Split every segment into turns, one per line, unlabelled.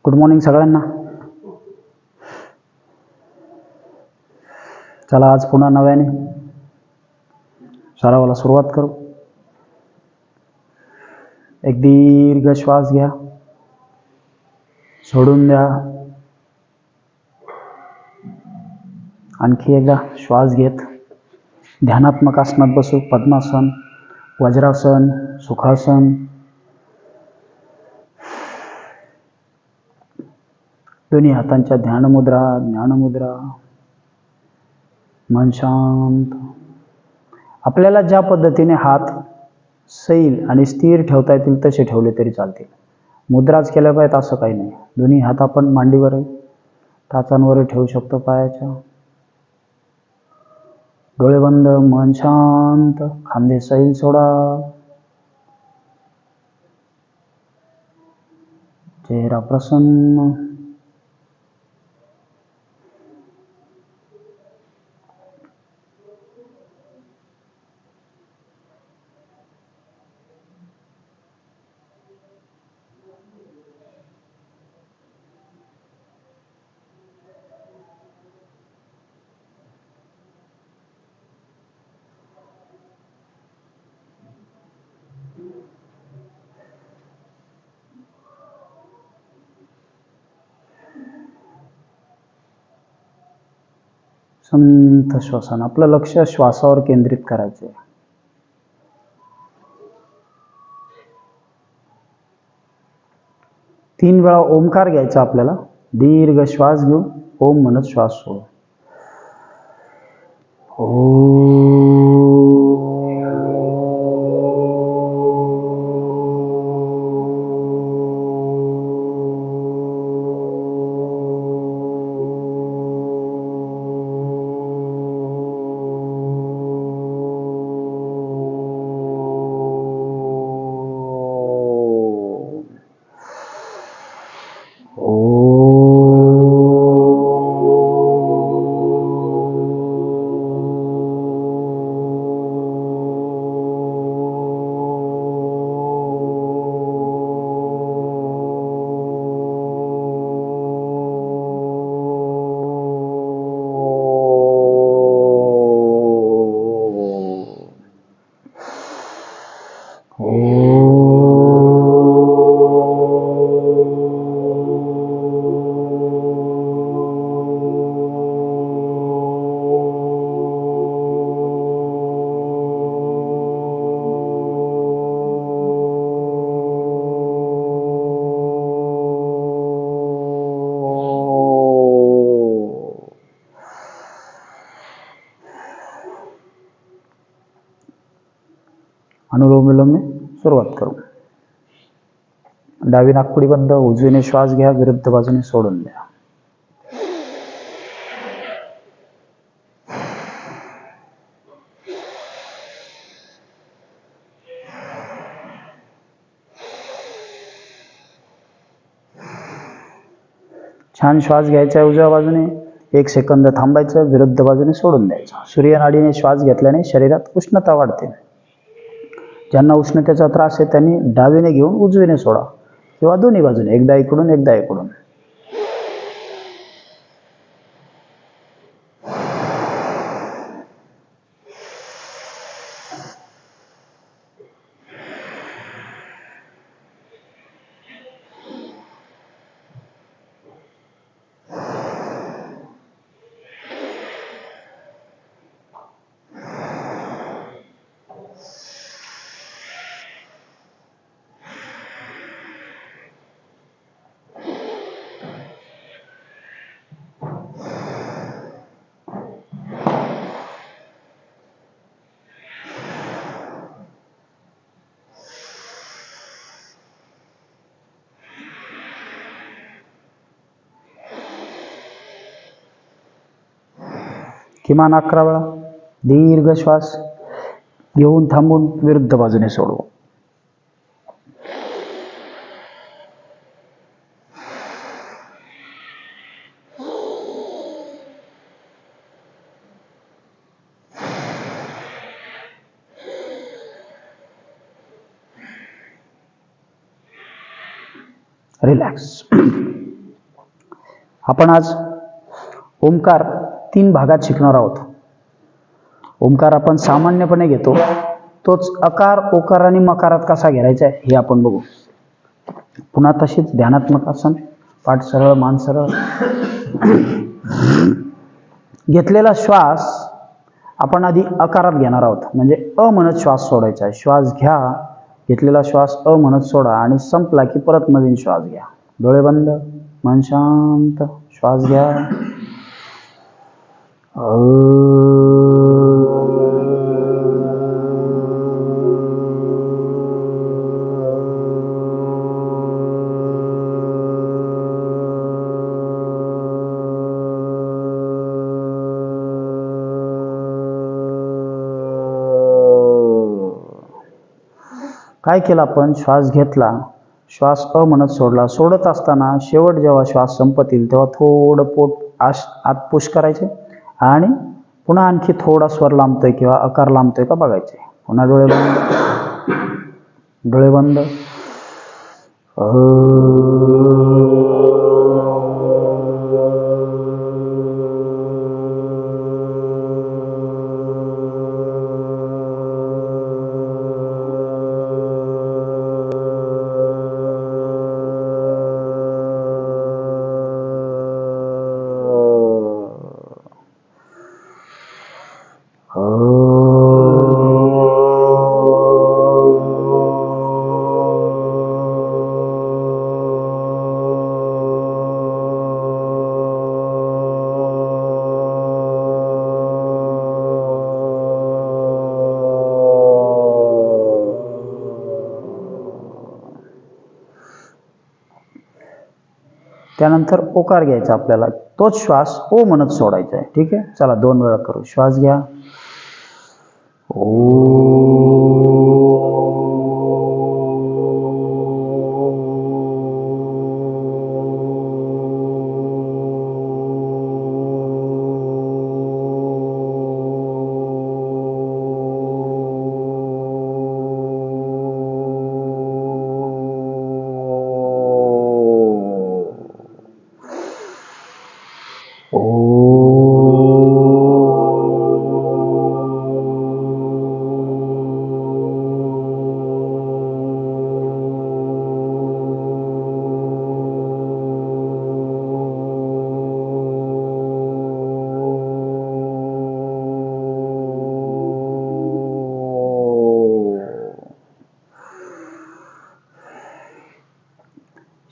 Good morning सगळ्यांना. चला आज पुन्हा नव्याने सरावाला सुरुवात करू. एक दीर्घ श्वास घ्या, सोडून द्या. आणखी एकदा श्वास घेत ध्यानात्मक आसनात बसू. पद्मासन, वज्रासन, सुखासन. दोन्ही हातांच्या ध्यानमुद्रा, ज्ञानमुद्रा. मन शांत. आपल्याला ज्या पद्धतीने हात सैल आणि स्थिर ठेवता येतील तसे ठेवले तरी चालतील. मुद्राच केल्या पाहिजेत असं काही नाही. दोन्ही हात आपण मांडीवर, टाचांवर ठेवू शकतो पायाच्या. डोळे बंद, मन शांत. खांदे सैल सोडा. चेहरा प्रसन्न. संथ श्वासान आपलं लक्ष श्वासावर केंद्रित करायचे. तीन वेळा ओमकार घ्यायचा आपल्याला. दीर्घ श्वास घेऊ, ओम म्हणत श्वास सोडू. अनुलोम विलोमने सुरुवात करू. डावी नाकपुडी बंद. उजवीने श्वास घ्या, विरुद्ध बाजूने सोडून द्या. छान श्वास घ्यायचा उजव्या बाजूने. 1 सेकंद थांबायचं, विरुद्ध बाजूने सोडून द्यायचं. सूर्यनाडीने श्वास घेतल्याने शरीरात उष्णता वाढते. ज्यांना उष्णतेचा त्रास आहे त्यांनी डावीने घेऊन उजवीने सोडा किंवा दोन्ही बाजूने, एकदा इकडून एकदा इकडून. किमान 11 वेळा दीर्घ श्वास घेऊन थांबून विरुद्ध बाजूने सोडू. रिलॅक्स. आपण आज ओंकार 3 भागात शिकणार आहोत. ओंकार आपण सामान्यपणे घेतो, तोच अकार, ओकार आणि मकारात कसा घ्यायचा आहे हे आपण बघू. पुन्हा तशीच ध्यानात्मक आसन, पाठ सरळ, मान सरळ. घेतलेला श्वास आपण आधी अकारात घेणार आहोत, म्हणजे अ म्हणत श्वास सोडायचा आहे. श्वास घ्या, घेतलेला श्वास अ म्हणत सोडा आणि संपला की परत नवीन श्वास घ्या. डोळे बंद, मन शांत, श्वास घ्या. काय केलं आपण? श्वास घेतला, श्वास अ म्हणत सोडला. सोडत असताना शेवट जेव्हा श्वास संपत येईल तेव्हा थोडं पोट आत पुश करायचे आणि पुन्हा आणखी थोडा स्वर लांबतोय किंवा आकार लांबतोय का बघायचे. पुन्हा डोळे बंद, डोळे बंद. त्यानंतर ओकार घ्यायचा आपल्याला, तोच श्वास ओ म्हणत सोडायचा आहे. ठीक आहे, चला 2 वेळा करू. श्वास घ्या, ओ.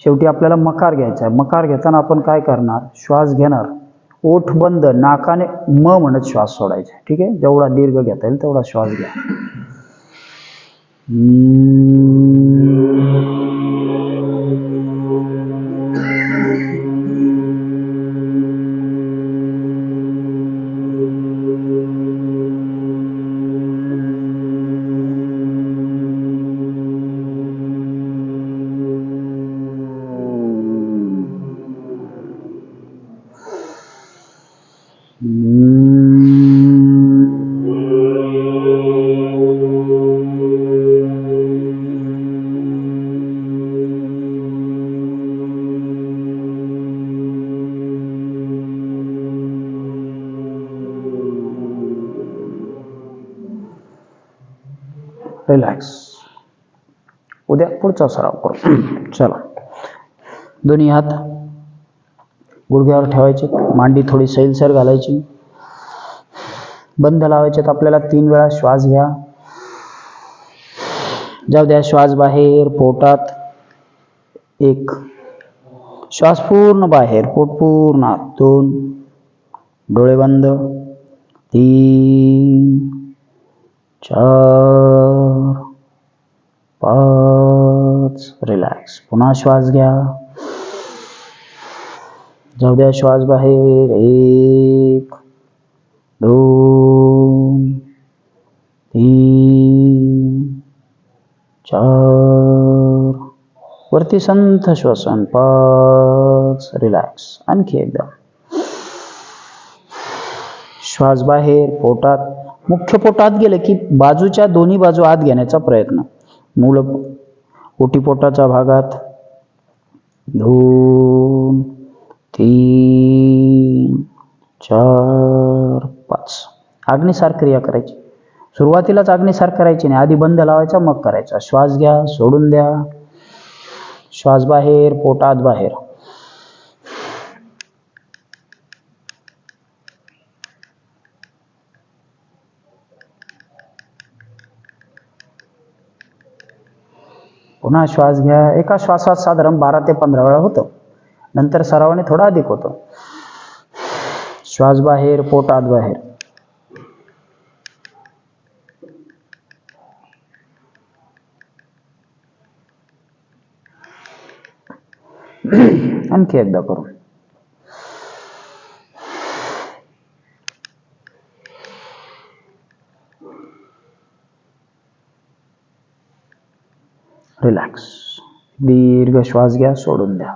शेवटी आपल्याला मकार घ्यायचा आहे. मकार घेताना आपण काय करणार? श्वास घेणार, ओठ बंद, नाकाने म म्हणत श्वास सोडायचा. ठीक आहे, जेवढा दीर्घ घेता येईल तेवढा श्वास घ्या. रिलॅक्स. उद्या पुढचा सराव करू. चला, दोन्ही हात गुडघ्यावर ठेवायचे, मांडी थोडी सैलसर घालायची, बंद लावायचे. आपल्याला 3 वेळा श्वास घ्या, जाऊ द्या श्वास बाहेर, पोटात 1 श्वास पूर्ण बाहेर, पोट पूर्ण आत 2, डोळे बंद 3, 4, 5. रिलॅक्स. पुन्हा श्वास घ्या, जाऊ द्या श्वास बाहेर 1, 2, 3, 4. वरती संथ श्वसन 5. रिलॅक्स. आणखी एकदा श्वास बाहेर, पोटात. मुख्य पोटात गेले की बाजूच्या दोन्ही बाजू आत घेण्याचा प्रयत्न. मूळ ओटीपोटाच्या भागात 2, 3 4 5. आग्निसार क्रिया करायची. सुरुवातीलाच आग्निसार करायची नाही, आधी बंद लावायचा मग करायचा. श्वास घ्या, सोडून द्या. श्वास बाहेर, पोटात बाहेर. पुन्हा श्वास घ्या. एका श्वासात साधारण 12 ते 15 वेळा होतं. नंतर सरावाने थोडा अधिक होतं. श्वास बाहेर, पोटात बाहेर. आणखी एकदा करू. रिलॅक्स. दीर्घ श्वास घ्या, सोडून द्या.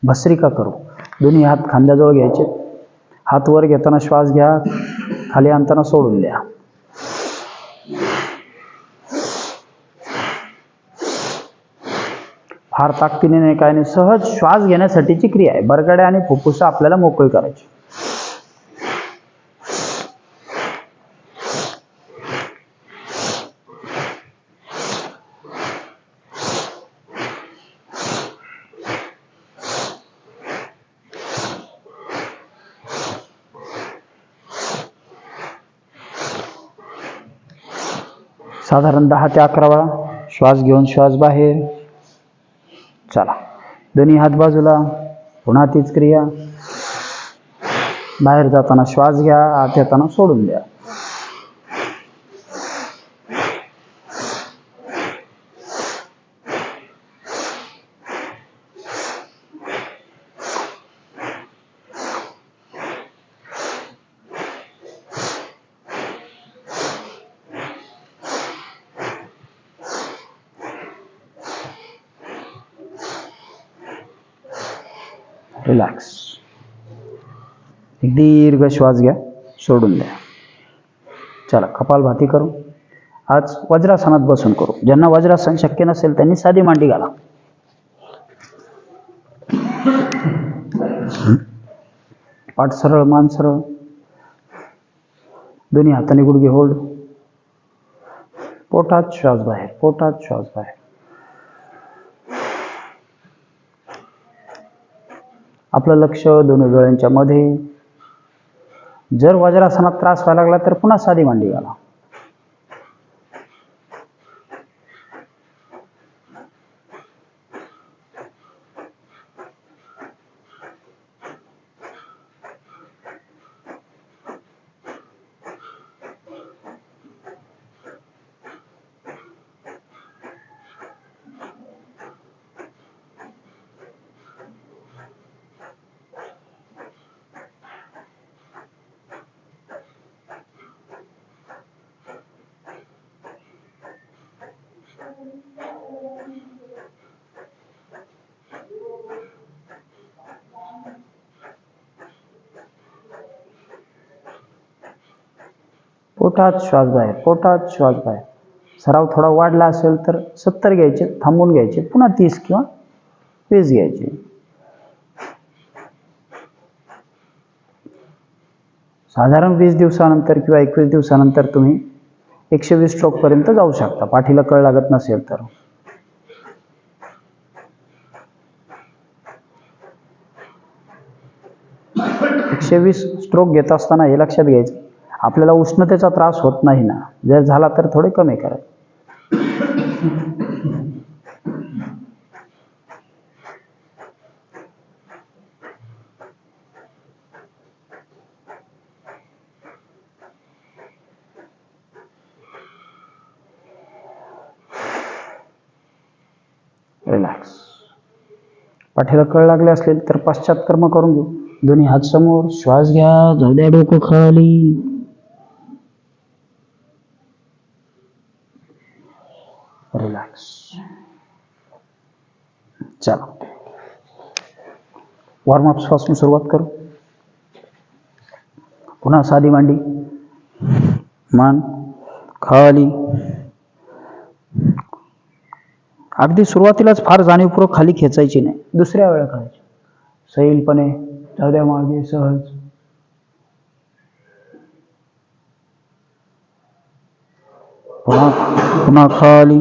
भस्त्रिका करू. दोन्ही हात खांद्याजवळ घ्यायचे. हात वर घेताना श्वास घ्या, खाली आणताना सोडून द्या. फार ताकदीने नाही, काय नाही, सहज श्वास घेण्यासाठीची क्रिया आहे. बरगड्या आणि फुफ्फुस आपल्याला मोकळी करायची. साधारण 10 ते 11 वेळा श्वास घेऊन श्वास बाहेर. चला, दोन्ही हात बाजूला. पुन्हा तीच क्रिया. बाहेर जाताना श्वास घ्या, आत येताना सोडून द्या. रिलॅक्स. एक दीर्घ श्वास घ्या, सोडून द्या. चला, कपालभाती करू. आज वज्रासनात बसून करू. ज्यांना वज्रासन शक्य नसेल त्यांनी साधी मांडी घाला. पाठ सरळ, मान सरळ. दोन्ही हाताने गुडघे होल्ड. पोटात श्वास बाहेर, पोटात श्वास बाहेर. आपलं लक्ष दोन्ही डोळ्यांच्या मध्ये. जर वज्रासनात त्रास व्हायला लागला तर पुन्हा साधी मांडी घाला. पोटात श्वास बाहेर, पोटात श्वास बाहेर. सराव थोडा वाढला असेल तर 70 घ्यायचे, थांबून घ्यायचे, पुन्हा 30 किंवा 20 घ्यायचे. साधारण 20 दिवसानंतर किंवा 21 दिवसानंतर तुम्ही 120 स्ट्रोक पर्यंत जाऊ शकता, पाठीला कळ लागत नसेल तर. एकशे स्ट्रोक घेत असताना हे लक्षात घ्यायचं, आपल्याला उष्णतेचा त्रास होत नाही ना. जर झाला तर थोडे कमी करा. रिलॅक्स. पाठीला कळ लागले असेल तर पश्चात्कर्म करून घेऊ. दोन्ही हात समोर. श्वास घ्या, जाऊ द्या डोकं खाली. रिलॅक्स. चला, वॉर्मअप पासून सुरुवात करू. पुन्हा साधी मांडी, मान खाली, अगदी सुरुवातीलाच फार जाणीवपूर्वक खाली खेचायची नाही, दुसऱ्या वेळा करायची. सैलपणे जाऊ द्या मागे, सहज. पुन्हा पुन्हा खाली,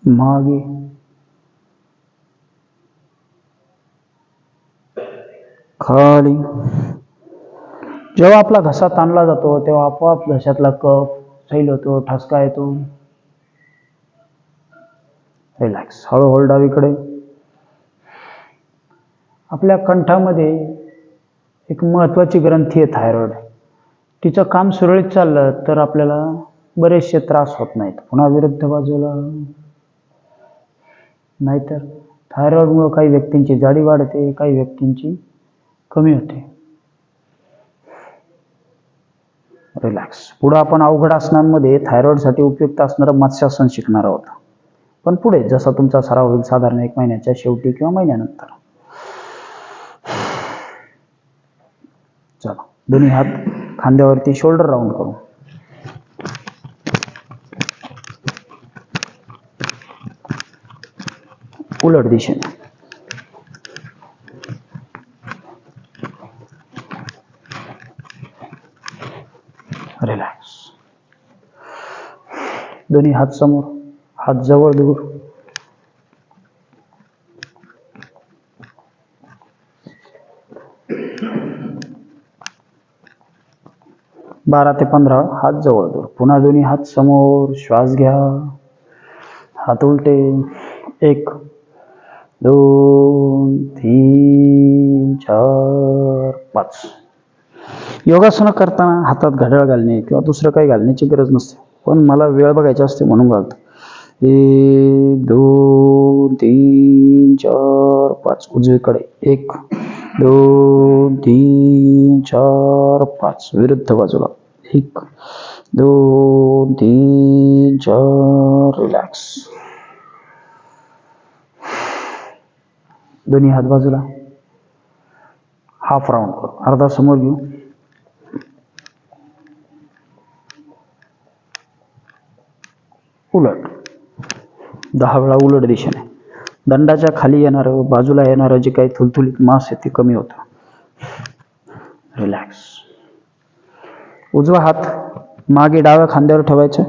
मागे, खाली. जेव्हा आपला घसा ताणला जातो तेव्हा आपोआप घशातला कफ सैल होतो, ठसका येतो. रिलॅक्स. हळूहळू डावीकडे. आपल्या कंठामध्ये एक महत्वाची ग्रंथी आहे थायरॉइड. तिचं काम सुरळीत चाललं तर आपल्याला बरेचसे त्रास होत नाहीत. पुन्हा विरुद्ध बाजूला. नाहीतर थायरॉइडमुळे काही व्यक्तींची जाडी वाढते, काही व्यक्तींची कमी होते. रिलॅक्स. पुढे आपण अवघड आसनांमध्ये थायरॉइडसाठी उपयुक्त असणारं मत्स्यासन शिकणार आहोत. पण पुढे जसा तुमचा सराव होईल, साधारण 1 महिन्याच्या शेवटी किंवा महिन्यानंतर. चला, दोन्ही हात खांद्यावरती शोल्डर राऊंड करू. उलट दिशेने. रिलॅक्स. दोन्ही हात समोर, हात जवळ दूर. बारा ते 15 हात जवळ दूर. पुन्हा दोन्ही हात समोर. श्वास घ्या. हात उलटे. 1 2 3 4 5. योगासनं करताना हातात घड्याळ घालणे किंवा दुसरं काही घालण्याची गरज नसते, पण मला वेळ बघायची असते म्हणून घालतो. 1 2 3 4 5. उजवीकडे 1 2 3 4 5. विरुद्ध बाजूला 1 2 3 4. रिलॅक्स. दोन्ही हात बाजूला. हाफ राऊंड करू. अर्धा समोर घेऊ. उलट. 10 वेळा उलट दिशेने. दंडाच्या खाली येणारं, बाजूला येणारं जे काही थुलथुलीत मांस आहे ते कमी होतं. रिलॅक्स. उजवा हात मागे डाव्या खांद्यावर ठेवायचा.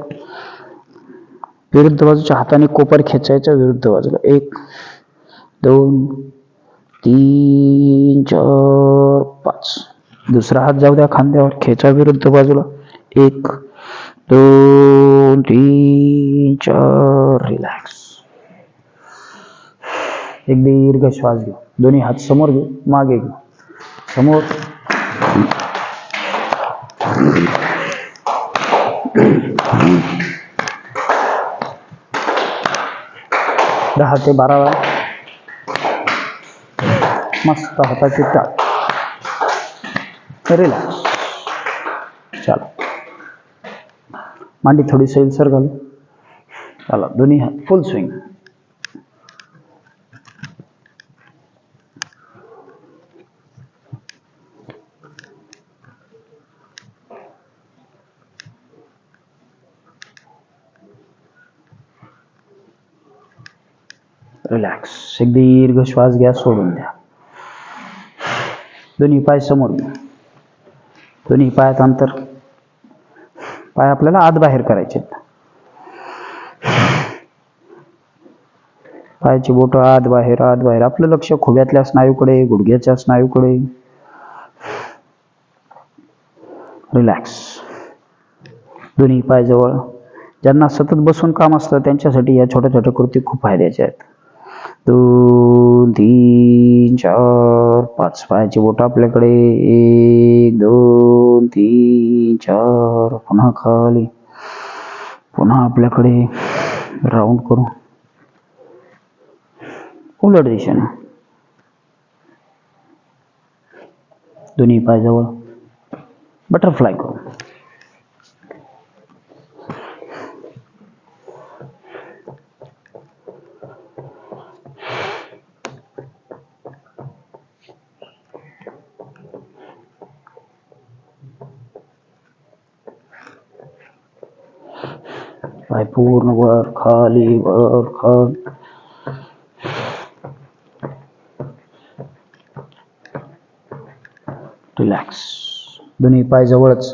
विरुद्ध बाजूच्या हाताने कोपर खेचायचा विरुद्ध बाजूला. 1 2 3 4 5. दुसरा हात जाऊ द्या खांद्यावर, खेचा विरुद्ध बाजूला. 1 2 3 4. रिलॅक्स. एक दीर्घ श्वास घेऊ. दोन्ही हात समोर घेऊ, मागे घेऊ. समोर. 10 ते 12 वेळा. मस्त हाताची टाच. रिलॅक्स. चला, मांडी थोडी सैलसर घालू. चला, दोन्ही हात फुल स्विंग. रिलॅक्स. एक दीर्घ श्वास घ्या, सोडून द्या. दोन्ही पाय समोर घ्या. दोन्ही पायात अंतर. पाय आपल्याला आत बाहेर करायचे. पायाची बोटं आत बाहेर, आत बाहेर. आपलं लक्ष खोब्यातल्या स्नायूकडे, गुडघ्याच्या स्नायूकडे. रिलॅक्स. दोन्ही पाय जवळ. ज्यांना सतत बसून काम असतं त्यांच्यासाठी या छोट्या छोट्या कृती खूप फायद्याच्या आहेत. 2 3 4 5. पायाची बोट आपल्याकडे. 1 2 3 4. पुन्हा खाली. पुन्हा आपल्याकडे. राऊंड करू. उलट दिशेने. दोन्ही पाय जवळ. बटरफ्लाय करू. पाय पूर्ण वर खाली वर खाली. रिलॅक्स. दोन्ही पाय जवळच.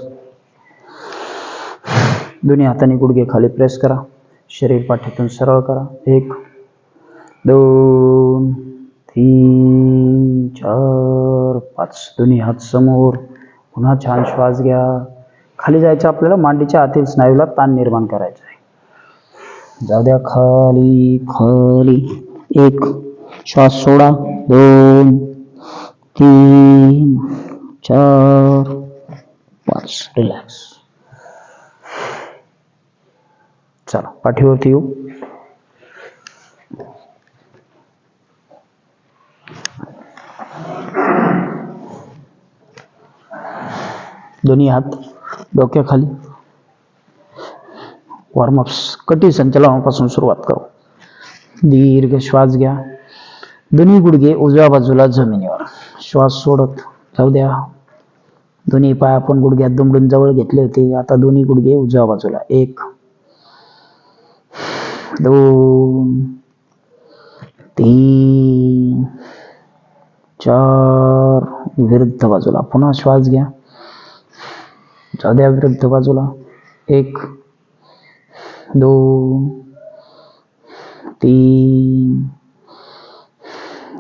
दोन्ही हाताने गुडघे खाली प्रेस करा. शरीर पाठीतून सरळ करा. 1 2 3 4 5. दोन्ही हात समोर. पुन्हा छान श्वास घ्या. खाली जायचं आपल्याला. मांडीच्या आतील स्नायूला ताण निर्माण करायचा आहे. जाऊ द्या खाली खाली. 1 श्वास सोडा. 2 3 4 5. रिलॅक्स. चला पाठीवरती येऊ. दोन्ही हात डोक्याखाली. वॉर्मअप्स कटी संचलनापासून सुरुवात करू. दीर्घ श्वास घ्या. दोन्ही गुडघे उजव्या बाजूला जमिनीवर. श्वास सोडत जाऊ द्या. दोन्ही पाय आपण गुडघ्यात दुमडून जवळ घेतले होते. आता दोन्ही गुडघे उजव्या बाजूला. 1 2 3 4. विरुद्ध बाजूला. पुन्हा श्वास घ्या. जाऊ द्या विरुद्ध बाजूला. 1 2 3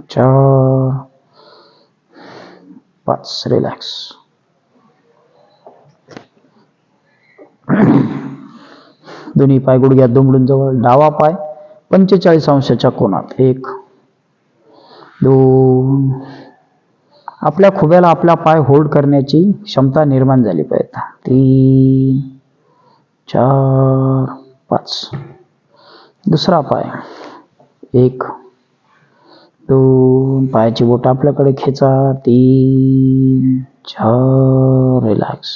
4 5. रिलॅक्स. दोन्ही पाय गुडघ्यात दुमडून जवळ. डावा पाय 45 अंशाच्या कोनात. 1 2. आपल्या खुब्याला आपला पाय होल्ड करण्याची क्षमता निर्माण झाली पाहिजे. 3 4 5. दुसरा पाय. 1 2. पायाची बोट आपल्याकडे खेचा. 3 4. रिलॅक्स.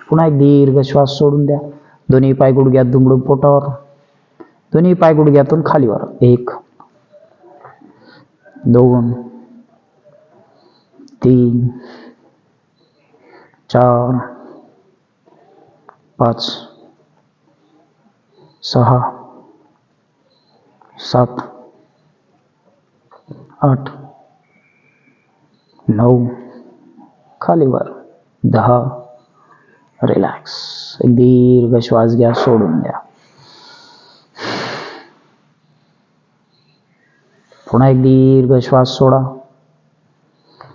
पुन्हा एक दीर्घ श्वास सोडून द्या. दोन्ही पाय गुडघ्यात दुमडून पोटावर. दोन्ही पाय गुडघ्यातून खालीवर. 1 2 3 4 5 6 7 8 9. खालीवर. 10. रिलॅक्स. एक दीर्घ श्वास घ्या. सोडून द्या. पुन्हा एक दीर्घ श्वास सोडा.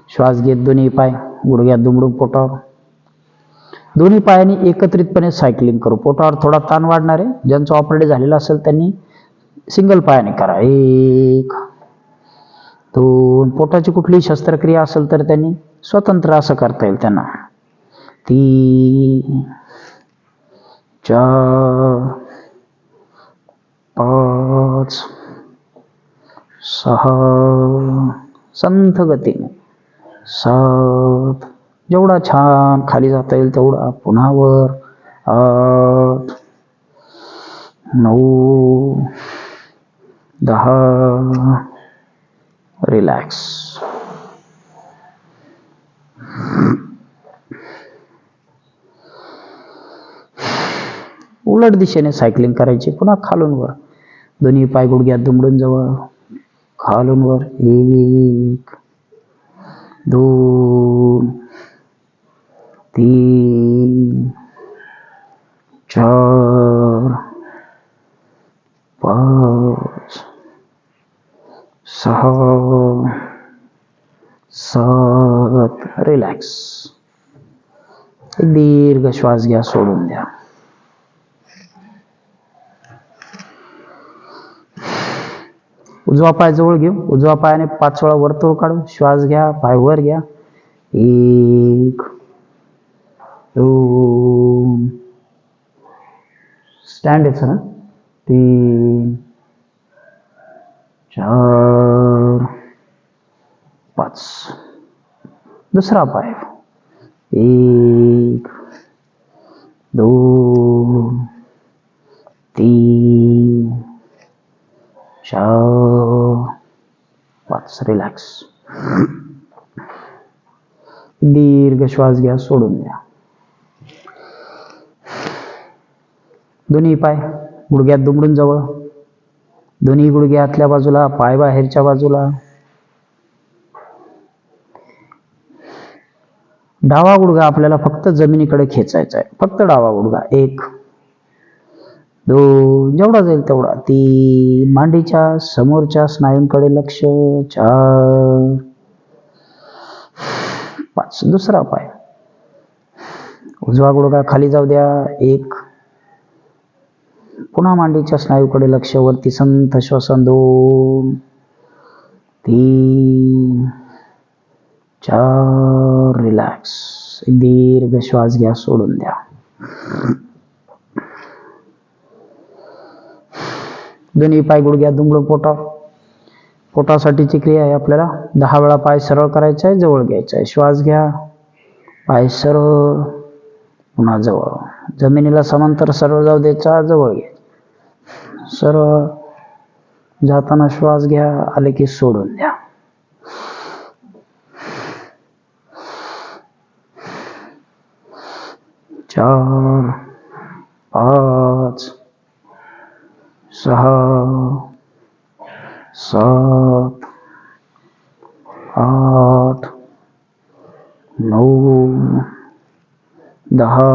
श्वास घेत दोन्ही पाय गुडघ्यात दुमडून पोटावर. दोन्ही पायांनी एकत्रितपणे सायकलिंग करू. पोटावर थोडा ताण वाढणार आहे. ज्यांचं ऑपरेट झालेलं असेल त्यांनी सिंगल पायाने करा. 1 2. पोटाची कुठली शस्त्रक्रिया असेल तर त्यांनी स्वतंत्र असं करता येईल त्यांना. 3 4 5 6. संथ गतीने. 7. जेवढा छान खाली जाता येईल तेवढा. पुन्हा वर. 8 9 10. रिलॅक्स. उलट दिशेने सायकलिंग करायची. पुन्हा खालून वर. दोन्ही पाय गुडघ्यात दुमडून जवळ. खालून वर. 1 2 3 4 5 6 7. रिलॅक्स. एक दीर्घ श्वास घ्या. सोडून द्या. उजवा पाय जवळ घेऊ. उजवा पायाने 5 वेळा वर्तुळ काढू. श्वास घ्या. पाय वर घ्या. 1 2. स्टँड आहे सर. 3 4 5. दुसरा पाय. 1 2 3 4 5. रिलॅक्स. दीर्घ श्वास घ्या. सोडून द्या. दोन्ही पाय गुडघ्यात दुमडून जवळ, दोन्ही गुडघे आतल्या बाजूला, पाय बाहेरच्या बाजूला. डावा गुडघा आपल्याला फक्त जमिनीकडे खेचायचा आहे, फक्त डावा गुडघा. 1 2, जेवढा जाईल तेवढा. 3, मांडीच्या समोरच्या स्नायूंकडे लक्ष. 4 5, दुसरा पाय. उजवा गुडघा खाली जाऊ द्या. 1, पुन्हा मांडीच्या स्नायूकडे लक्ष. वरती संथ श्वसन. 2 3 4, रिलॅक्स. एक दीर्घ श्वास घ्या, सोडून द्या. दोन्ही पाय गुडघ्यात दुमडून पोटासाठीची क्रिया आहे. आपल्याला 10 वेळा पाय सरळ करायचा आहे, जवळ घ्यायचा आहे. श्वास घ्या, पाय सरळ, पुन्हा जवळ. जमिनीला समांतर सरळ जाऊ द्यायचा, जवळ घ्या, सरळ. जाताना श्वास घ्या, आले की सोडून द्या. 4 5 6 7 8 9 10.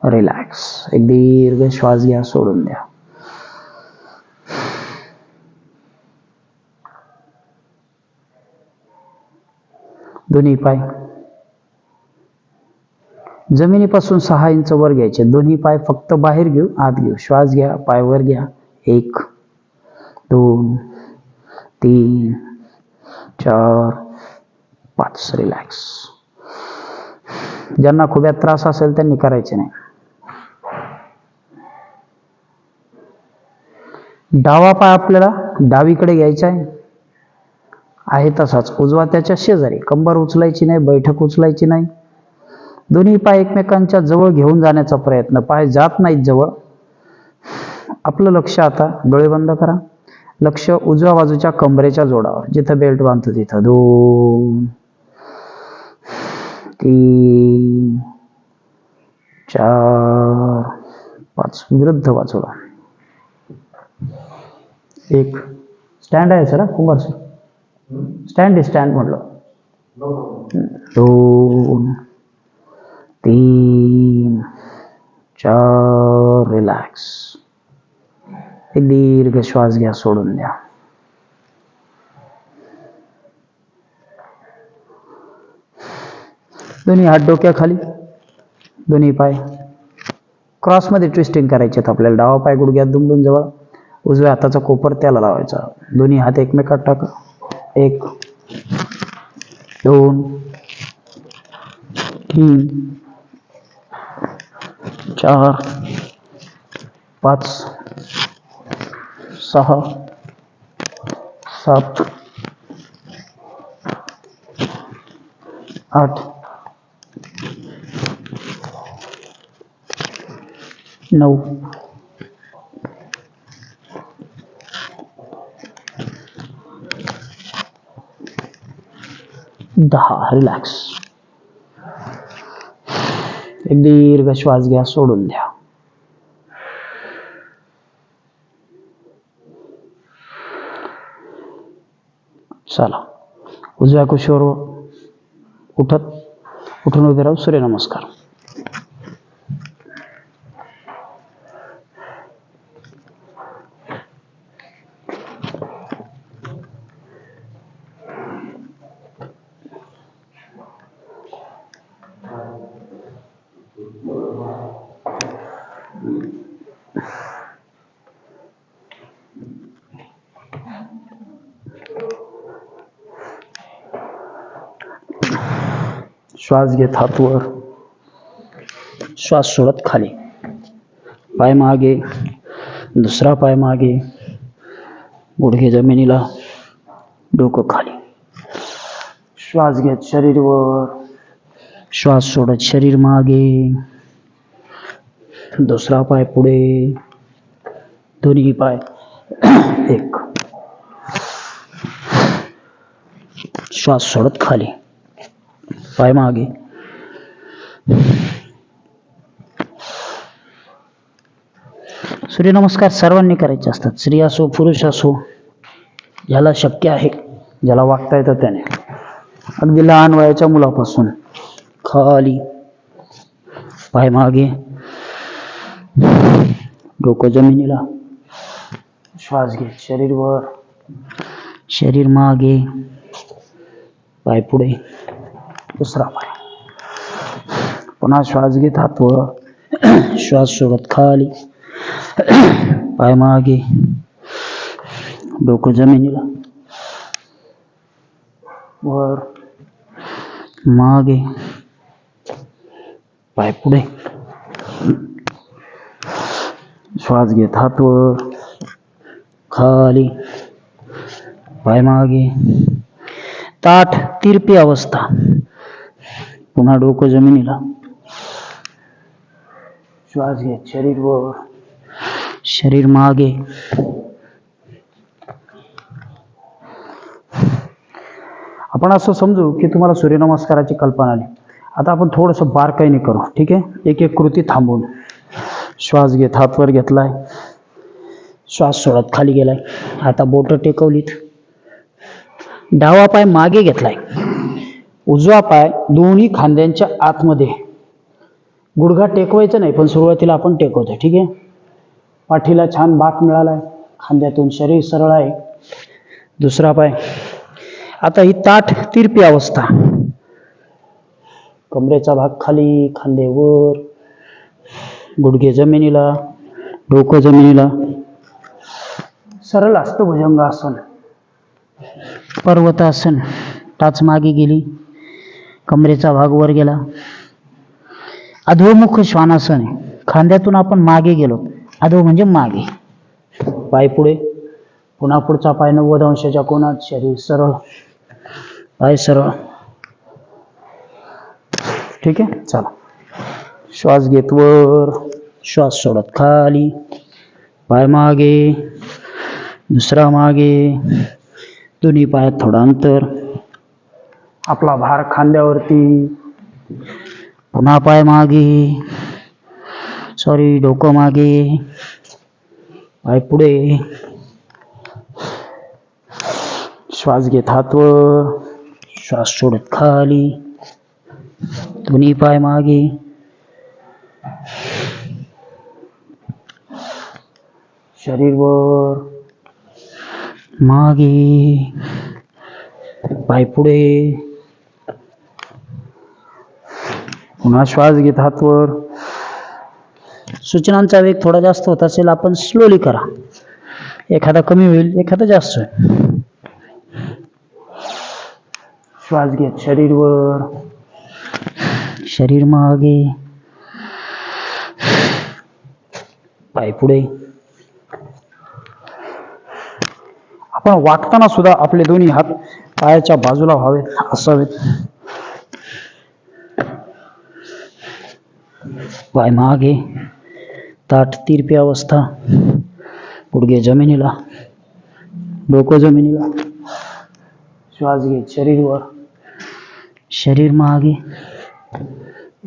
रिलॅक्स. एक दीर्घ श्वास घ्या, सोडून द्या. दोन्ही पाय जमिनीपासून 6 इंच वर घ्यायचे. दोन्ही पाय फक्त बाहेर घेऊ, आत घेऊ. श्वास घ्या, पाय वर घ्या. 1 2 3 4 5. रिलॅक्स. ज्यांना खुब्यात त्रास असेल त्यांनी करायचे नाही. डावा पाय आपल्याला डावीकडे घ्यायचा आहे तसाच. उजवा त्याच्या शेजारी. कंबर उचलायची नाही, बैठक उचलायची नाही. दोन्ही पाय एकमेकांच्या जवळ घेऊन जाण्याचा प्रयत्न. पाय जात नाहीत जवळ. आपलं लक्ष आता, डोळे बंद करा, लक्ष उजव्या बाजूच्या कमरेच्या जोडावर, जिथं बेल्ट बांधतो तिथं. 2 3 4 5. विरुद्ध बाजूला. 1 स्टँड आहे सर, कुंभार सर. स्टँड आहे, स्टँड म्हटलं. 2 3 4. रिलॅक्स. एक दीर्घ श्वास घ्या, सोडून द्या. दोन्ही हात डोक्याखाली, दोन्ही पाय क्रॉसमध्ये ट्विस्टिंग करायचे. आपल्याला डावा पाय गुडघ्यात दुमडून जवळ, उजव्या हाताचा कोपर त्याला लावायचा. दोन्ही हात एकमेकात टाका. 1 2 3 4 5 6 7 8 9 10. रिलॅक्स. एक दीर्घ श्वास घ्या, सोडून द्या. चला, उजव्या कुशीवर उठून उभे राहू. सूर्यनमस्कार. श्वास घेत हात वर, श्वास सोडत खाली. पाय मागे, दुसरा पाय मागे, गुडघे जमिनीला, डोकं खाली. श्वास घेत शरीर वर, श्वास सोडत शरीर मागे, दुसरा पाय पुढे, दोन्ही पाय 1. श्वास सोडत खाली, पाय मागे, सूर्यनमस्कार सर्वांनी करायचे असतात, स्त्री असो पुरुष असो, ज्याला शक्य आहे, ज्याला वागता येतं त्याने. अगदी लहान वयाच्या मुलापासून. खाली, पाय मागे, डोकं जमिनीला, श्वास घे, शरीर वर, शरीर मागे, पाय पुढे, दुसरा पाय, पुन्हा श्वास घेत हात वर, श्वास सोडत खाली, पाय मागे, डोकं जमिनीला, वर, मागे, पाय पुढे, श्वास घेत हात वर, खाली, पाय मागे, ताठ तिरपी अवस्था, पुन्हा डोकं जमिनीला, श्वास घेत शरीर वर, शरीर मागे, आपण असं समजू की तुम्हाला सूर्यनमस्काराची कल्पना आली. आता आपण थोडंसं बारकाईने करू, ठीक आहे. एक एक कृती थांबवून. श्वास घेत हात वर घेतलाय, श्वास सोडत खाली गेलाय, आता बोटं टेकवलीत, डावा पाय मागे घेतलाय, उजवा पाय दोन्ही खांद्यांच्या आतमध्ये, गुडघा टेकवायचा नाही पण सुरुवातीला आपण टेकवतोय, ठीक आहे. पाठीला छान बाक मिळालाय, खांद्यातून शरीर सरळ आहे. दुसरा पाय, आता ही ताठ तिरपी अवस्था, कमरेचा भाग खाली, खांदे वर, गुडघे जमिनीला, डोकं जमिनीला, सरळ अष्टभुजंगासन, पर्वतासन, टाच मागे गेली, कमरेचा भाग वर गेला. अधोमुख श्वानासन आहे, खांद्यातून आपण मागे गेलो, अधो म्हणजे मागे, पाय पुढे, पुन्हा पुढचा पाय 90 अंशाच्या कोनात, शरीर सरळ, पाय सरळ, ठीक आहे. चला, श्वास घेत वर, श्वास सोडत खाली, पाय मागे, दुसरा मागे, दोन्ही पायात थोडं अंतर, आपला भार खांद्यावरती, पुन्हा पाय मागे, डोकं मागे, पाय पुढे, श्वास घेत हात वर, श्वास सोडत खाली, दोन्ही पाय मागे, शरीर वर, मागे, पाय पुढे, पुन्हा श्वास घेत हात वर. सूचनांचा वेग थोडा जास्त होत असेल आपण स्लोली करा, एखादा कमी होईल एखादा जास्त होईल. श्वास घेत शरीर वर, शरीर मागे, पाय पुढे. आपण वाकताना सुद्धा आपले दोन्ही हात पायाच्या बाजूला व्हावेत, असावेत. पाय मागे, ताठ तिरपी अवस्था, गुडघे जमिनीला, डोकं जमिनीला, श्वास घेत शरीर वर, शरीर मागे,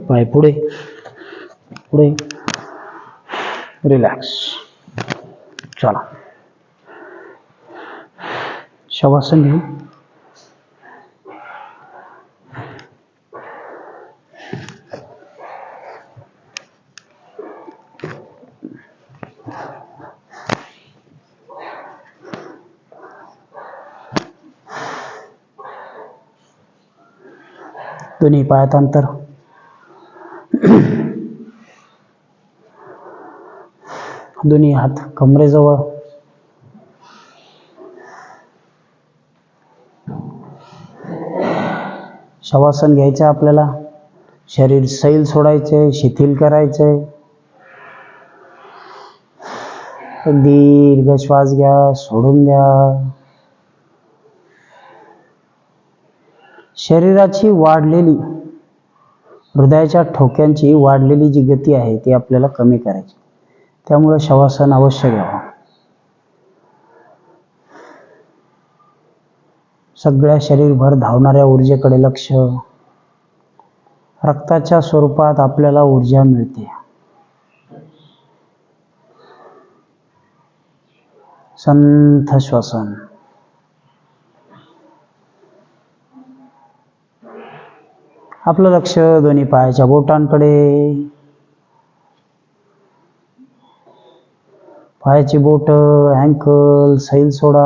पाय पुढे, पुढे, रिलॅक्स. चला, शवासन घेऊ. दोन्ही पायात अंतर, दोन्ही हात कमरेजवळ, शवासन घ्यायचं आपल्याला. शरीर सैल सोडायचे, शिथिल करायचे. दीर्घ श्वास घ्या, सोडून द्या. शरीराची वाढलेली, हृदयाच्या ठोक्यांची वाढलेली जी गती आहे ती आपल्याला कमी करायची. त्यामुळे शवासन अवश्य घ्यावं. सगळ्या शरीरभर धावणाऱ्या ऊर्जेकडे लक्ष. रक्ताच्या स्वरूपात आपल्याला ऊर्जा मिळते. संथ श्वसन. आपलं लक्ष दोन्ही पायाच्या बोटांकडे. पायाची बोट, अँकल, सैल सोडा.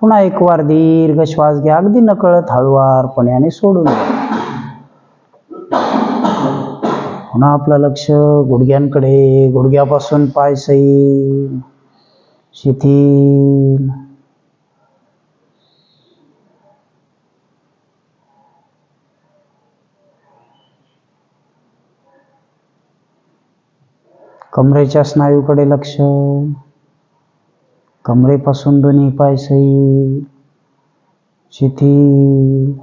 पुन्हा एक वार दीर्घ श्वास घ्या, अगदी नकळत हळुवारपणे आणि सोडून द्या. पुन्हा आपलं लक्ष गुडघ्यांकडे. गुडघ्यापासून पाय सैल, शिथिल. कमरेच्या स्नायूकडे लक्ष. कमरेपासून दोन्ही पाय सैल, शिथिल.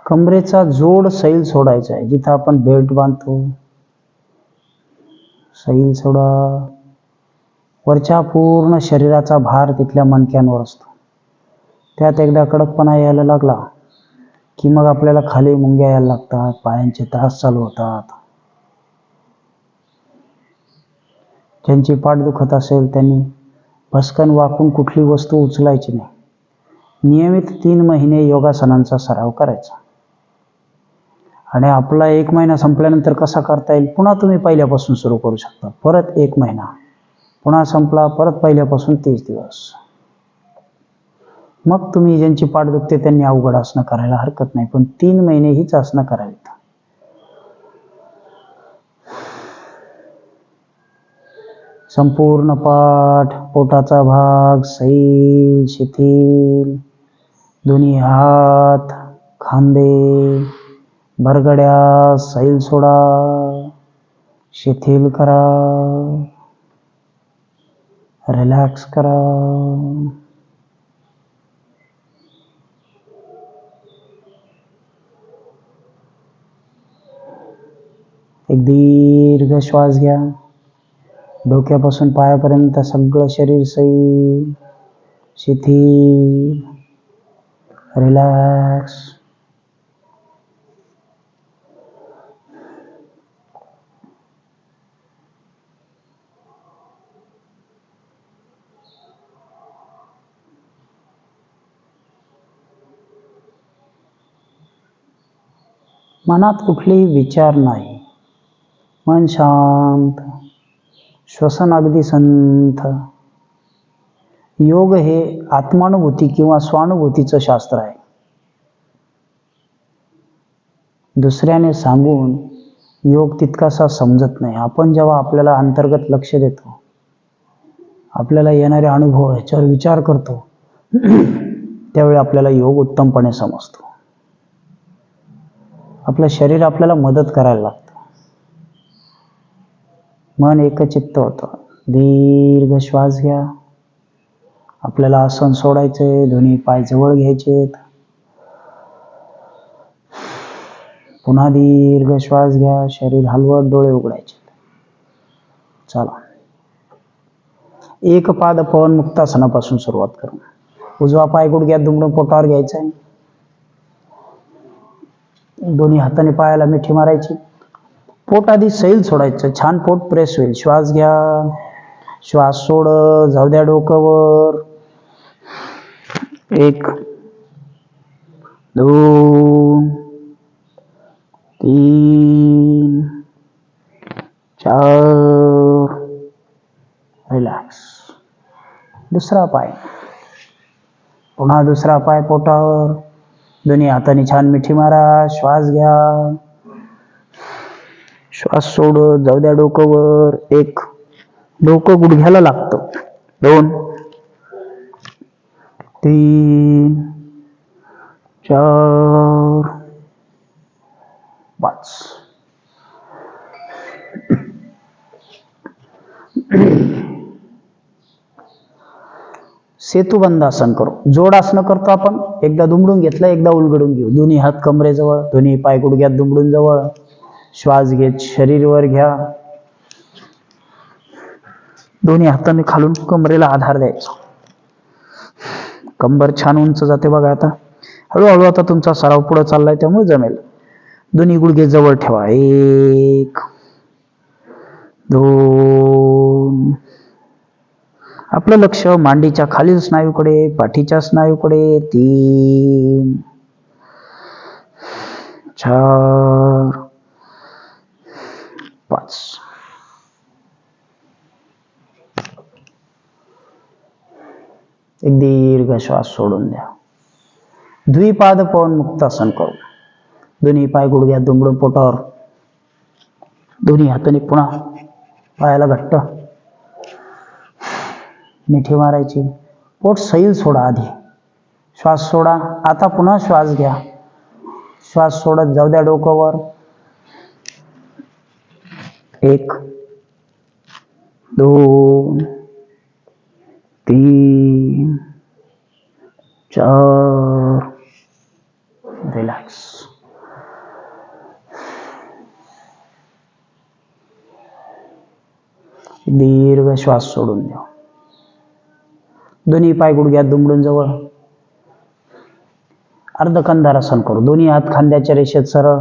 कमरेचा जोड सैल सोडायचा आहे. जिथं आपण बेल्ट बांधतो सैल सोडा. वरच्या पूर्ण शरीराचा भार तिथल्या मणक्यांवर असतो. त्यात एकदा कडकपणा यायला लागला की मग आपल्याला खाली मुंग्या यायला लागतात, पायांचे त्रास चालू होतात. ज्यांची पाठ दुखत असेल त्यांनी भस्कन वाकून कुठली वस्तू उचलायची नाही. नियमित 3 महिने योगासनांचा सराव करायचा. आणि आपला 1 महिना संपल्यानंतर कसा करता येईल, पुन्हा तुम्ही पहिल्यापासून सुरू करू शकता. परत 1 महिना, पुन्हा संपला, परत पहिल्यापासून 30 दिवस. मग तुम्ही ज्यांची पाठ दुखते त्यांनी अवघड आसनं करायला हरकत नाही, पण 3 महिने हीच आसनं करावीत. संपूर्ण पाठ, पोटाचा भाग सैल, शिथिल. दोन्ही हात, खांदे, बरगड्या सैल सोडा, शिथिल करा, रिलॅक्स करा. एक दीर्घ श्वास घ्या. डोक्यापासून पायापर्यंत सगळं शरीर सैल, शिथिल, रिलॅक्स. मनात कुठलेही विचार नाही. मन शांत, श्वसन अगदी संथ. योग हे आत्मानुभूती किंवा स्वानुभूतीचं शास्त्र आहे. दुसऱ्याने सांगून योग तितकासा समजत नाही. आपण जेव्हा आपल्याला अंतर्गत लक्ष देतो, आपल्याला येणारे अनुभव ह्याच्यावर विचार करतो, त्यावेळी आपल्याला योग उत्तमपणे समजतो. आपलं शरीर आपल्याला मदत करायला लागतं. मन एकचित्त होतं. दीर्घ श्वास घ्या. आपल्याला आसन सोडायचे, दोन्ही पाय जवळ घ्यायचे. पुन्हा दीर्घ श्वास घ्या. शरीर हलवत, डोळे उघडायचे. चला, एक पाद पवन मुक्तासनापासून सुरुवात करू. उजवा पाय गुडघ्यात दुमडून पोटावर घ्यायचा आहे. दोन्ही हाताने पायाला मिठी मारायची. पोट आधी सैल सोडायचं. छान पोट प्रेस होईल. श्वास घ्या, श्वास सोड, जाऊ द्या डोकं. 1 2 3 4. रिलॅक्स. दुसरा पाय. पुन्हा दुसरा पाय पोटावर. दोन्ही हाताने छान मिठी मारा. श्वास घ्या, श्वास सोड, जाऊ द्या डोकं. 1 डोकं गुडघ्याला लागतं. 2 3 4 5. सेतुबंधासन करू. जोडासनं करतो आपण. एकदा दुमडून घेतलं, एकदा उलगडून घेऊ. दोन्ही हात कमरेजवळ, दोन्ही पाय गुडघ्यात दुमडून जवळ. श्वास घेत शरीर वर घ्या. दोन्ही हाताने खालून कमरेला आधार द्यायचा. कंबर छान उंच जाते बघा. आता हळूहळू आता तुमचा सराव पुढे चाललाय त्यामुळे जमेल. दोन्ही गुडघे जवळ ठेवा. 1 2. आपलं लक्ष मांडीच्या खालील स्नायूकडे, पाठीच्या स्नायूकडे. 3 4 5. एक दीर्घ श्वास सोडून द्या. द्विपाद पवन मुक्तासन करू. दोन्ही पाय गुडघ्यात दुमडून पोटावर, दोन्ही हाताने पुन्हा पायाला घट्ट मिठी मारायची. पोट सैल सोडा. आधी श्वास सोडा. आता पुन्हा श्वास घ्या. श्वास सोडत जाऊ द्या डोक्यावर. 1 2 3 4. रिलॅक्स. दीर्घ श्वास सोडून द्या. दोन्ही पाय गुडघ्यात दुमडून जवळ, अर्धकंधारासन करू. दोन्ही हात खांद्याच्या रेषेत सरळ.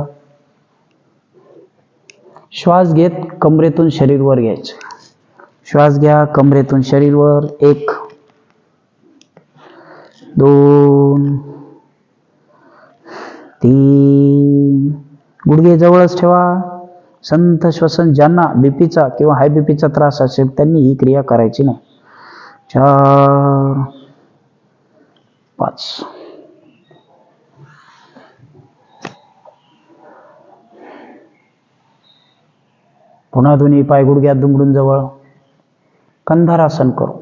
श्वास घेत कमरेतून शरीर वर घ्यायचे. श्वास घ्या कमरेतून शरीर वर. 1 2 3. गुडघे जवळच ठेवा. संथ श्वसन. ज्यांना बीपीचा किंवा हाय बीपीचा त्रास असेल त्यांनी ही क्रिया करायची नाही. 4 5. पुन्हा दोन्ही पाय गुडघ्यात दुमडून जवळ, कंधारासन करू.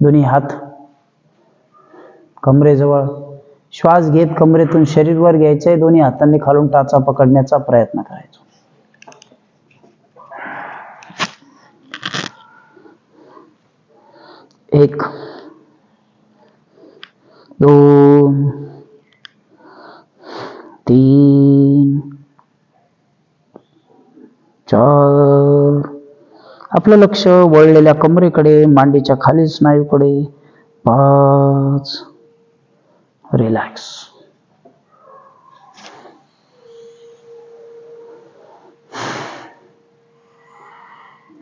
दोन्ही हात कमरेजवळ. श्वास घेत कमरेतून शरीर वर घ्यायचे. दोन्ही हातांनी खालून टाचा पकडण्याचा प्रयत्न करायचा. 1 2 3 4. आपलं लक्ष वळलेल्या कमरेकडे, मांडीच्या खालील स्नायूकडे. 5. रिलॅक्स.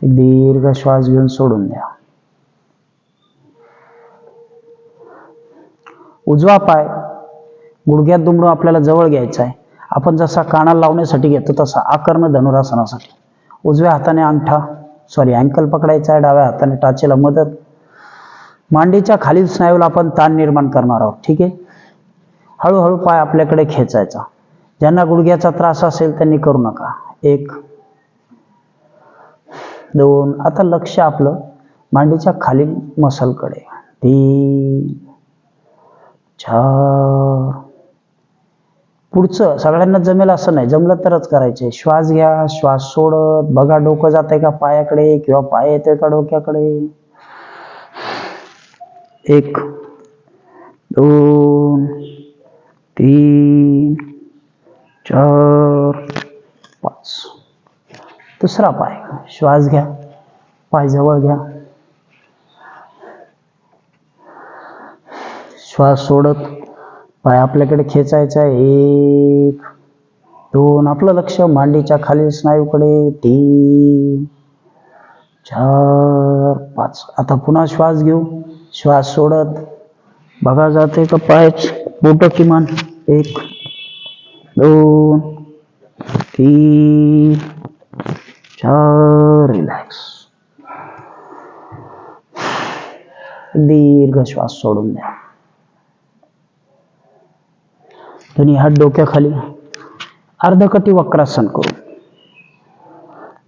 एक दीर्घ श्वास घेऊन सोडून द्या. उजवा पाय गुडघ्यात दुमडून आपल्याला जवळ घ्यायचा आहे. आपण जसा कानाला लावण्यासाठी घेतो तसा आकर्ण धनुरासनासाठी. उजव्या हाताने अँकल पकडायचा आहे. डाव्या हाताने टाचेला मदत. मांडीच्या खालील स्नायूला आपण ताण निर्माण करणार आहोत. ठीक आहे. हळूहळू पाय आपल्याकडे खेचायचा. ज्यांना गुडघ्याचा त्रास असेल त्यांनी करू नका. 1 2. आता लक्ष आपलं मांडीच्या खालील मसलकडे. 3 4. पुढचं सगळ्यांना जमेल असं नाही, जमलं तरच करायचे. श्वास घ्या. श्वास सोडत बघा डोकं जातंय का पायाकडे किंवा पाय येतोय का डोक्याकडे. 1 2 3 4 5. दुसरा पाय. श्वास घ्या. पाय जवळ घ्या. श्वास सोडत पाय आपल्याकडे खेचायचा आहे. 1 2. आपलं लक्ष मांडीच्या खालील स्नायूकडे. 3 4 5. आता पुन्हा श्वास घेऊ. श्वास सोडत बघा जाते का पाय बोट किमान. 1 2 3 4. रिलॅक्स. दीर्घ श्वास सोडून द्या. दोन्ही हात डोक्याखाली, अर्धकटी वक्रासन करू.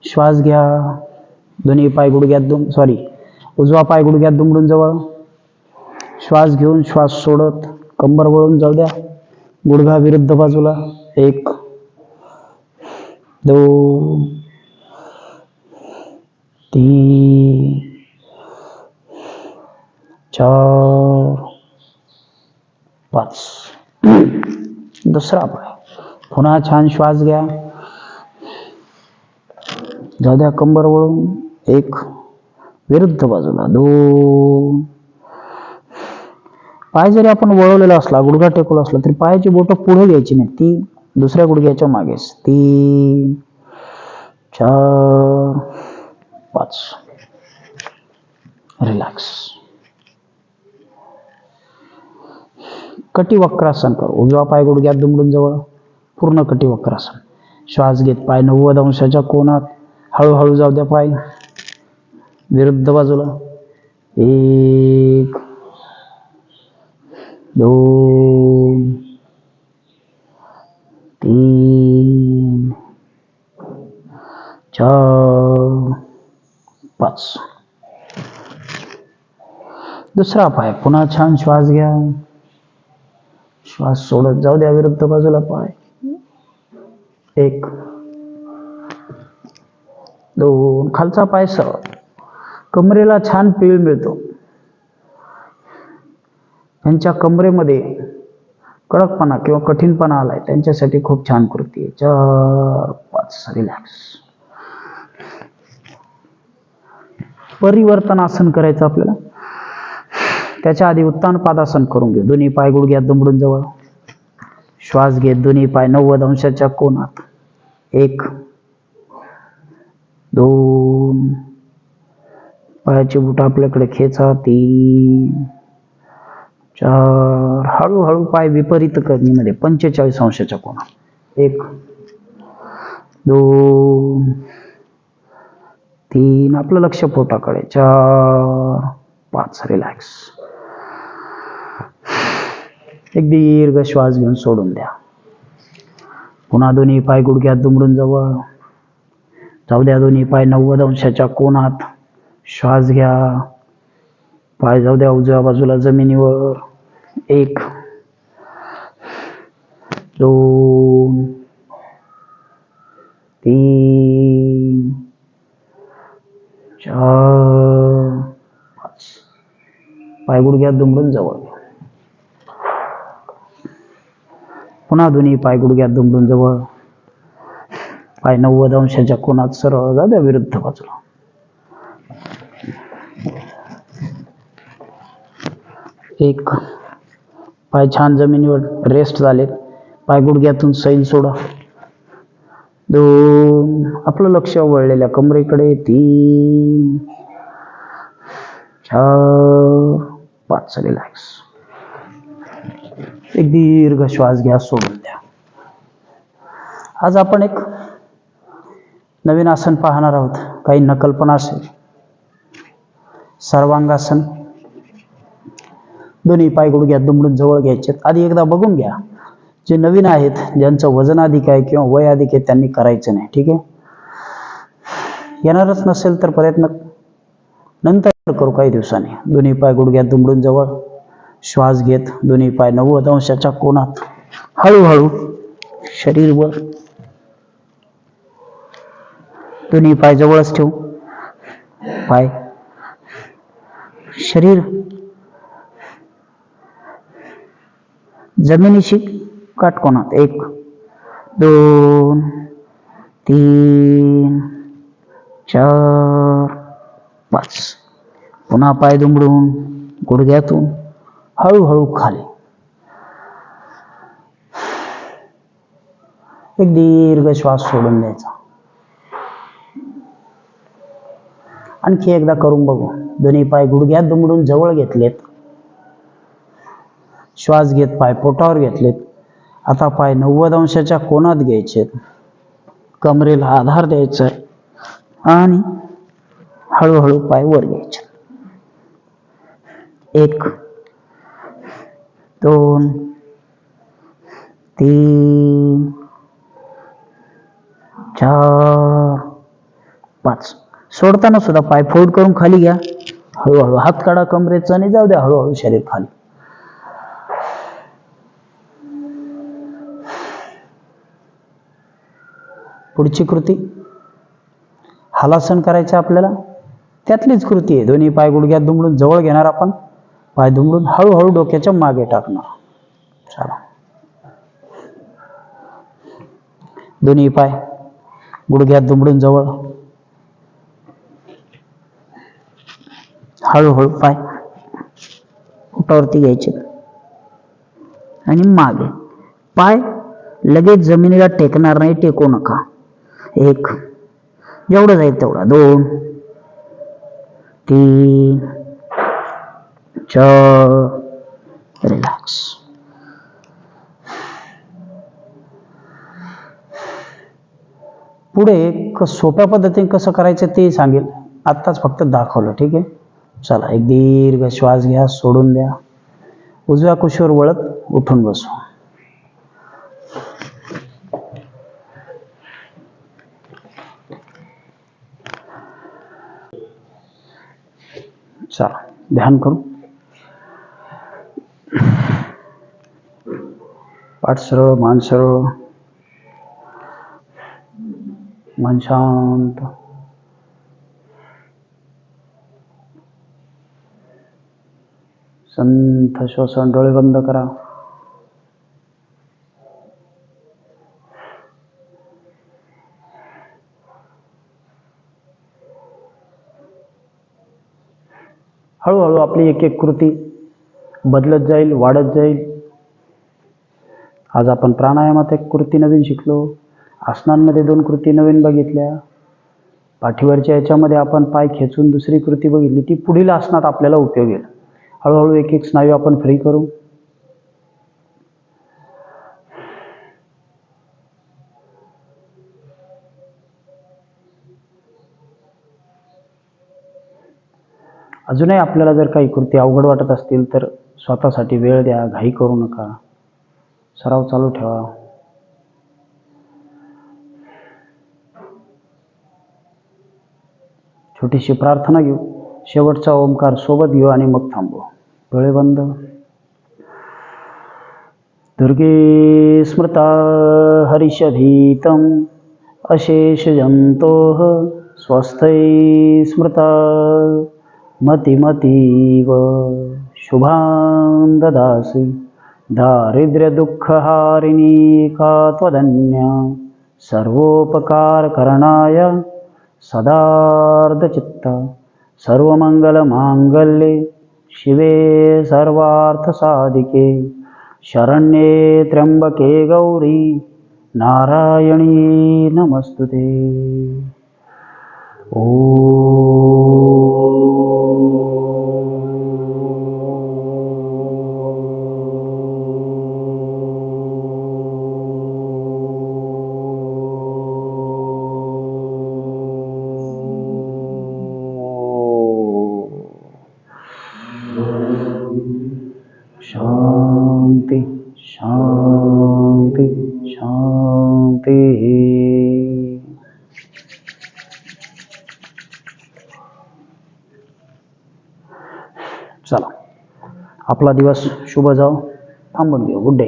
श्वास घ्या. दोन्ही पाय गुडघ्यात उजवा पाय गुडघ्यात दुमडून जवळ. श्वास घेऊन श्वास सोडत कंबर वळून जाऊ द्या. गुडघा विरुद्ध बाजूला. 1 2 3 4 5. दुसरा पाय. पुन्हा छान श्वास घ्या. जाऊ द्या कंबर वळून. 1 विरुद्ध बाजूला. 2 पाय जरी आपण वळवलेला असला, गुडघा टेकवला असला, तरी पायाची बोटं पुढे घ्यायची नाही, ती दुसऱ्या गुडघ्याच्या मागेच. 3 4 5. रिलॅक्स. कटिवक्रासन कर. उजवा पाय गुडघ्यात दुमडून जवळ, पूर्ण कटिवक्रासन. श्वास घेत पाय 90 अंशाच्या कोनात, हळूहळू जाऊ द्या पाय विरुद्ध बाजूला. 1 2 3 4 5. दुसरा पाय पुन्हा छान श्वास घ्या, श्वास सोडत जाऊ द्या विरुद्ध बाजूला पाय. 1 2. खालचा पाय सरळ, कमरेला छान पीळ मिळतो. त्यांच्या कमरेमध्ये कडकपणा किंवा कठीणपणा आलाय, त्यांच्यासाठी खूप छान कृती आहे. 4 5. रिलॅक्स. परिवर्तन आसन करायचं आपल्याला. त्याच्या आधी उत्तान पादासन करून घेऊ. दोन्ही पाय गुडघ्यात दुमडून जवळ, श्वास घेत दोन्ही पाय 90 अंशाच्या कोनात. 1 2. पायाची बोट आपल्याकडे खेचा. 3 4. हळूहळू पाय विपरीत करणीमध्ये 45 अंशाच्या कोनात. 1 2 3. आपलं लक्ष पोटाकडे. 4 5. रिलॅक्स. एक दीर्घ श्वास घेऊन सोडून द्या. पुन्हा दोन्ही पाय गुडघ्यात दुमडून जवळ, जाऊ द्या दोन्ही पाय 90 अंशाच्या कोनात. श्वास घ्या, पाय जाऊ द्या उजव्या बाजूला जमिनीवर. 1 2 3 4 5. पाय गुडघ्यात दुमडून जवळ. पुन्हा दोन्ही पाय गुडघ्यात दुमडून जवळ, पाय 90 अंशाच्या कोनात सरळ, जाऊ द्या विरुद्ध बाजूला. 1 पाय छान जमिनीवर रेस्ट झालेत, पाय गुडघ्यातून सैल सोडा. 2 आपलं लक्ष वळलेल्या कमरेकडे. 3 4 5. रिलॅक्स. एक दीर्घ श्वास घ्या, सोडून द्या. आज आपण एक नवीन आसन पाहणार आहोत. काही नकल्पना असेल. सर्वांगासन. दोन्ही पाय गुडघ्यात दुमडून जवळ घ्यायचे. आधी एकदा बघून घ्या. जे नवीन आहेत, ज्यांचं वजन अधिक आहे किंवा वय अधिक आहे, त्यांनी करायचं नाही. ठीक आहे. येणारच नसेल तर प्रयत्न नंतर करू काही दिवसांनी. दोन्ही पाय गुडघ्यात दुमडून जवळ, श्वास घेत दोन्ही पाय 90 अंशाच्या कोनात, हळूहळू शरीर वर. दोन्ही पाय जवळच ठेवू. पाय शरीर जमिनीशी काटकोनात. 1 2 3 4 5. पुन्हा पाय दुमडून गुडघ्यातून हळूहळू खाली. एक दीर्घ श्वास सोडून द्यायचा. आणखी एकदा करून बघू. दोन्ही पाय गुडघ्यात दुमडून जवळ घेतलेत, श्वास घेत पाय पोटावर घेतलेत. आता पाय 90 अंशाच्या कोनात घ्यायचेत, कमरेला आधार द्यायचा आहे आणि हळूहळू पाय वर घ्यायचे. 1 2 3 4 5. सोडताना सुद्धा पाय फोल्ड करून खाली घ्या. हळूहळू हात काढा कमरेचा आणि जाऊ द्या हळूहळू शरीर खाली. पुढची कृती हलासन करायचं आपल्याला. त्यातलीच कृती आहे. दोन्ही पाय गुडघ्यात दुमडून जवळ घेणार आपण, पाय दुमडून हळूहळू डोक्याच्या मागे टाकणार. चला. दोन्ही पाय गुडघ्यात दुमडून जवळ, हळूहळू पाय पोटावरती घ्यायचे. आणि मागे. पाय लगेच जमिनीला टेकणार नाही, टेकू नका. 1, जेवढं जाईल तेवढा. 2, 3, 4, रिलॅक्स. पुढे सोप्या पद्धतीने कसं करायचं ते सांगेल, आत्ताच फक्त दाखवलं. ठीक आहे, चला. एक दीर्घ श्वास घ्या, सोडून द्या. उजव्या कुशीवर वळत उठून बसू. चला, ध्यान करू. पाठ सरळ, मान सरळ, मन शांत. संथ श्वसन, डोळे बंद करा. हळूहळू आपली एक एक कृती बदलत जाईल, वाढत जाईल. आज आपण प्राणायामात एक कृती नवीन शिकलो, आसनांमध्ये 2 कृती नवीन बघितल्या, पाठीवरच्या याच्यामध्ये आपण पाय खेचून दुसरी कृती बघितली. ती पुढील आसनात आपल्याला उपयोगी येईल. हळूहळू एक एक स्नायू आपण फ्री करू. अजूनही आपल्याला जर काही कृती अवघड वाटत असतील तर स्वतःसाठी वेळ द्या, घाई करू नका, सराव चालू ठेवा. छोटीशी प्रार्थना घेऊ. शेवटचा ओंकार सोबत घेऊ आणि मग थांबू. डोळे बंद. दुर्गे स्मृता हरिषभीतम अशेष जंतोः स्वस्थै स्मृता मतिमतीव शुभां ददासि दारिद्र्यदुःखहारिणी का त्वदन्या सर्वोपकारकरणाय सदार्धचित्ता सर्वमंगलमांगल्ये शिवे सर्वार्थसाधिके शरण्ये त्र्यंबके गौरी नारायणी नमस्तुते. शांति शांति शांति. चला, आपला दिवस शुभ जाओ. थांबून घेऊ. Good day.